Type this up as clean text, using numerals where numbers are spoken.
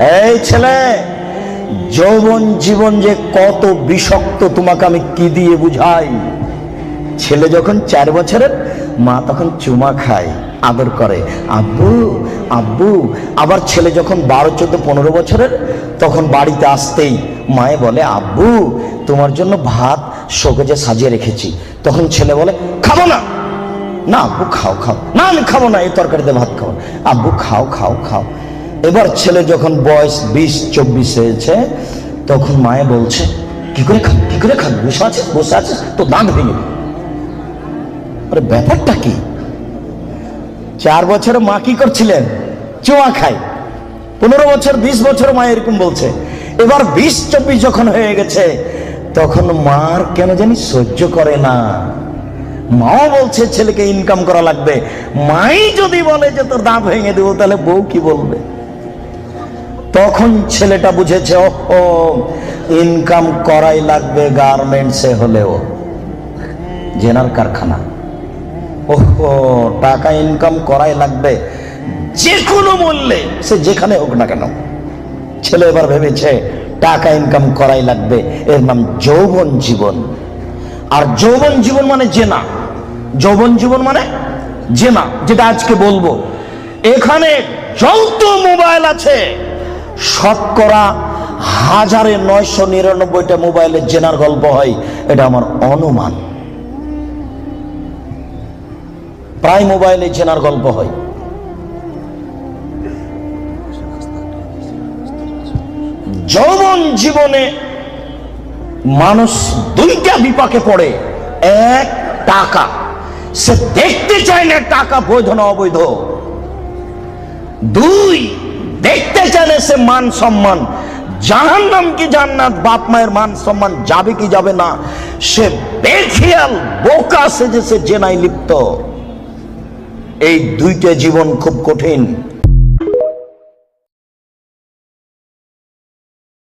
এই ছেলে, যৌবন জীবন যে কত বিষাক্ত তোমাকে আমি কি দিয়ে বুঝাই। ছেলে যখন 4 বছরের, মা তখন চুমা খায়, আদর করে, আব্বু আব্বু। আবার ছেলে যখন 12, 14, 15 বছরের, তখন বাড়িতে আসতেই মায়ে বলে, আব্বু তোমার জন্য ভাত শোকেজে সাজিয়ে রেখেছি। তখন ছেলে বলে, খাবো না। না আব্বু খাও খাও। না আমি খাবো না, এই তরকারিতে ভাত খাবো। আব্বু খাও খাও খাও। এবার ছেলে যখন বয়স 20-24 হয়েছে, তখন মায়ে বলছে, কি করে খাবো, কি করে খাবো, বসে আছে তো দাঁত ভেঙে। আরে ব্যাপারটা কি? 4 বছরে মা কি করছিলেন? চুমা খায়। 15 বছর 20 বছর মা এরকম বলছে। এবার 20-24 যখন হয়ে গেছে, তখন মার কেন জানি সহ্য করে না। মাও বলছে ছেলেকে ইনকাম করা লাগবে। মাই যদি বলে যে তোর দাঁত ভেঙে দেবো, তাহলে বউ কি বলবে? তখন ছেলেটা বুঝেছে, ও ইনকাম করাই লাগবে, গার্মেন্টসে হলেও, জেনার কারখানা। ওহো, টাকা ইনকাম করাই লাগবে যে কোনো মূল্যে, সে যেখানে হোক না কেন। ছেলে এবার ভেবেছে টাকা ইনকাম করাই লাগবে। এর নাম যৌবন জীবন। আর যৌবন জীবন মানে জেনা। যৌবন জীবন মানে জেনা, যেটা আজকে বলবো। এখানে যত মোবাইল আছে, শতকরা 1999টা মোবাইলে জেনার গল্প হয়, এটা আমার অনুমান। প্রায় মোবাইলে জেনার গল্প হয়। যৌবন জীবনে মানুষ 2টা বিপাকে পড়ে। এক, টাকা। সে দেখতে চায় না টাকা বৈধ না অবৈধ। 2, দেখতে চায় না সে মান সম্মান, জাহান্নাম কি জান্নাত, বাপ মায়ের মান সম্মান যাবে কি যাবে না। সে বেখেয়াল বোকা সেজে সে জেনায় লিপ্ত। এই 2টা জীবন খুব কঠিন।